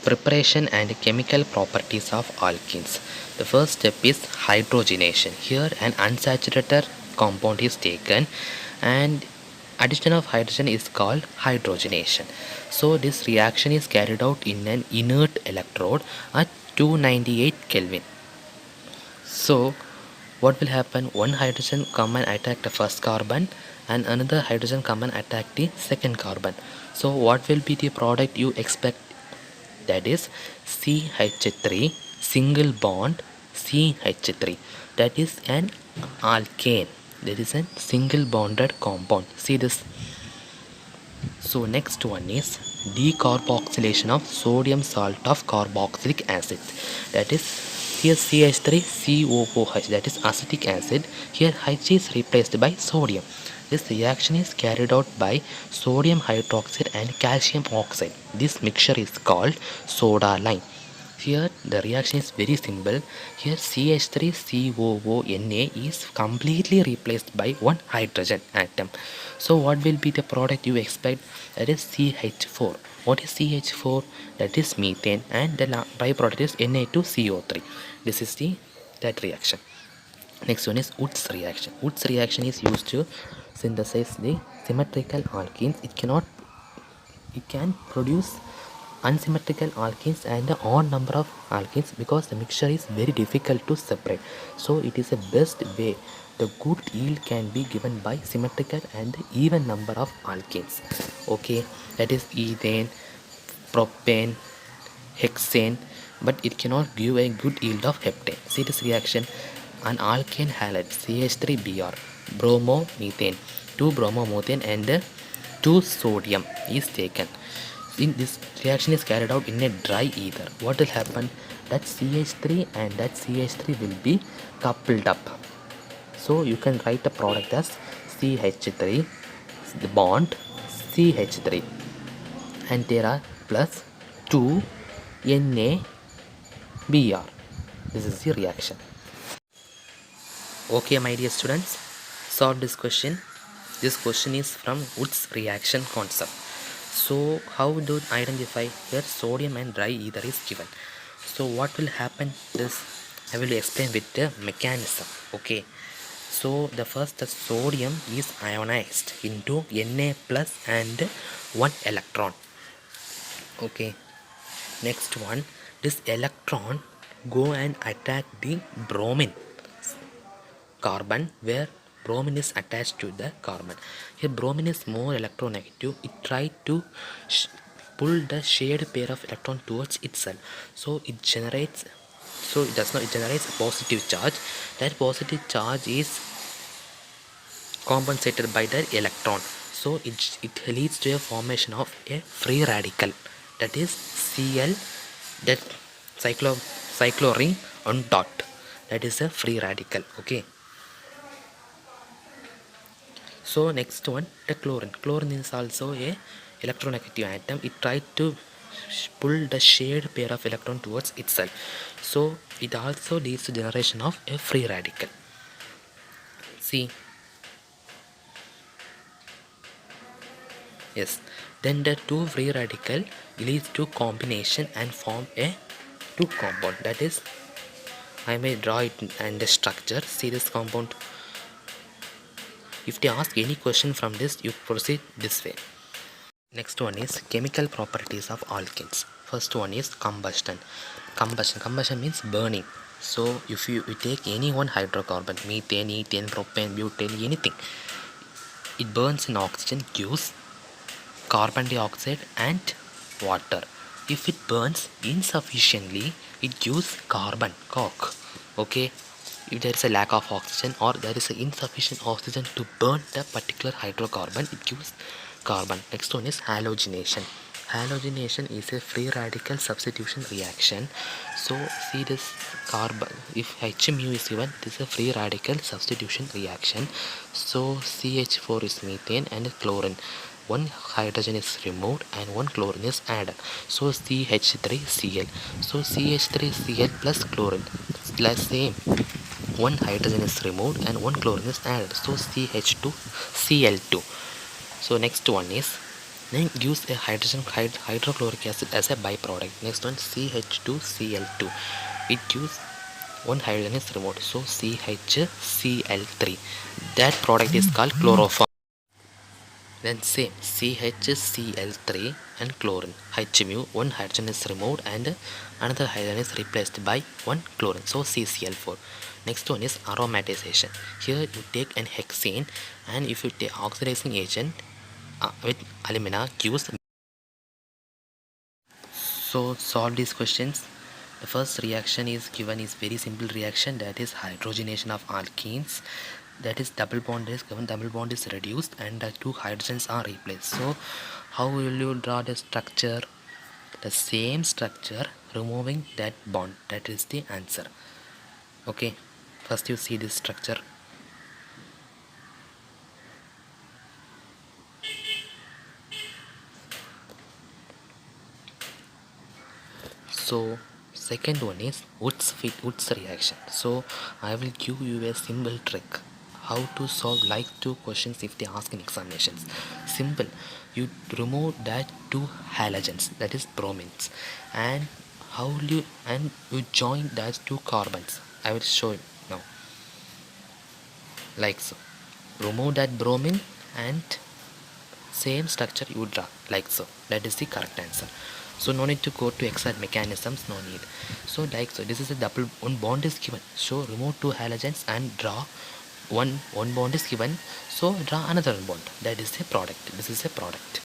Preparation and chemical properties of alkenes. The first step is hydrogenation. Here an unsaturated compound is taken and addition of hydrogen is called hydrogenation. So this reaction is carried out in an inert electrode at 298 Kelvin. So what will happen? One hydrogen come and attack the first carbon and another hydrogen come and attack the second carbon. So what will be the product you expect? That is CH3 single bond CH3. That is an alkane. That is a single bonded compound. See this. So next one is decarboxylation of sodium salt of carboxylic acid. That is here CH3COOH, that is acetic acid. Here H is replaced by sodium. This reaction is carried out by sodium hydroxide and calcium oxide. This mixture is called soda lime. Here the reaction is very simple. Here CH3COONA is completely replaced by one hydrogen atom. So what will be the product you expect? That is CH4. What is CH4? That is methane and the byproduct is Na2CO3. This is that reaction. Next one is Woods reaction. Woods reaction is used to synthesize the symmetrical alkenes. It can produce unsymmetrical alkenes and the odd number of alkenes because the mixture is very difficult to separate. So it is the best way. The good yield can be given by symmetrical and even number of alkenes. Okay, that is ethane, propane, hexane, but it cannot give a good yield of heptane. See this reaction. An alkane halide CH3Br, bromomethane, 2 bromomethane and 2 sodium is taken. In this reaction is carried out in a dry ether. What will happen? That CH3 and that CH3 will be coupled up. So you can write the product as CH3, the bond CH3, and there are plus 2 NaBr. This is the reaction. Okay, my dear students, solve this question. This question is from Woods reaction concept. So how do identify here sodium and dry ether is given? So what will happen is I will explain with the mechanism. Okay, so the first the sodium is ionized into Na plus and 1 electron. Okay, next one, this electron go and attack the bromine carbon where bromine is attached to the carbon. Here bromine is more electronegative. It tries to pull the shared pair of electron towards itself. So it generates it generates a positive charge. That positive charge is compensated by the electron. So it leads to a formation of a free radical. That is Cl, that cycloring on dot. That is a free radical. Okay. So next one, the chlorine. Chlorine is also a electronegative atom. It tries to pull the shared pair of electron towards itself. So it also leads to generation of a free radical. See. Yes. Then the two free radical leads to combination and form a two compound. That is, I may draw it and the structure. See this compound. If they ask any question from this, you proceed this way. Next one is chemical properties of alkenes. First one is combustion. Combustion means burning. So if you take any one hydrocarbon, methane, ethane, propane, butane, anything, it burns in oxygen, gives carbon dioxide and water. If it burns insufficiently, it gives carbon, coke. Okay, if there is a lack of oxygen or there is insufficient oxygen to burn the particular hydrocarbon, it gives carbon. Next one is halogenation. Halogenation is a free radical substitution reaction. So see this carbon, if HMU is given, this is a free radical substitution reaction. So CH4 is methane and chlorine. One hydrogen is removed and one chlorine is added. So CH3Cl. So CH3Cl plus chlorine plus same. One hydrogen is removed and one chlorine is added. So CH2Cl2. So next one is Then use a hydrochloric acid as a byproduct. Next one, CH2Cl2. It gives one hydrogen is removed, so CHCl3. That product is called chloroform. Then same CHCl3 and chlorine. HMU, one hydrogen is removed and another hydrogen is replaced by one chlorine, so CCl4. Next one is aromatization. Here you take an hexane, and if you take oxidizing agent with alumina gives. So solve these questions. The first reaction is given is very simple reaction, that is hydrogenation of alkenes. That is double bond is given, double bond is reduced and the two hydrogens are replaced. So how will you draw the structure? The same structure removing that bond. That is the answer. Okay, first you see this structure. So second one is Wood's reaction. So I will give you a simple trick how to solve like two questions if they ask in examinations. Simple. You remove that two halogens, that is bromines, and how will you join that two carbons. I will show you now. Like so. Remove that bromine and same structure you draw like so. That is the correct answer. So no need to go to exact mechanisms, no need. So like so, this is a double, one bond is given, so remove two halogens and draw one bond is given, so draw another bond. That is a product. This is a product.